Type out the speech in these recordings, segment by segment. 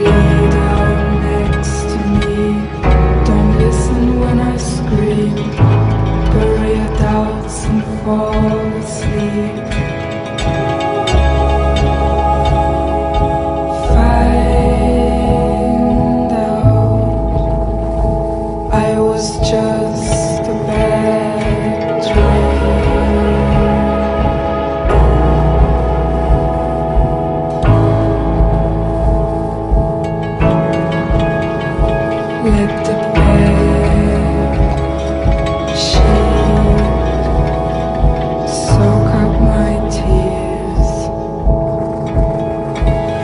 Lay down next to me. Don't listen when I scream. Bury your doubts and fall asleep. Find out I was just a bad dream. Let the bed sheet soak up my tears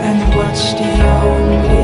and watch the only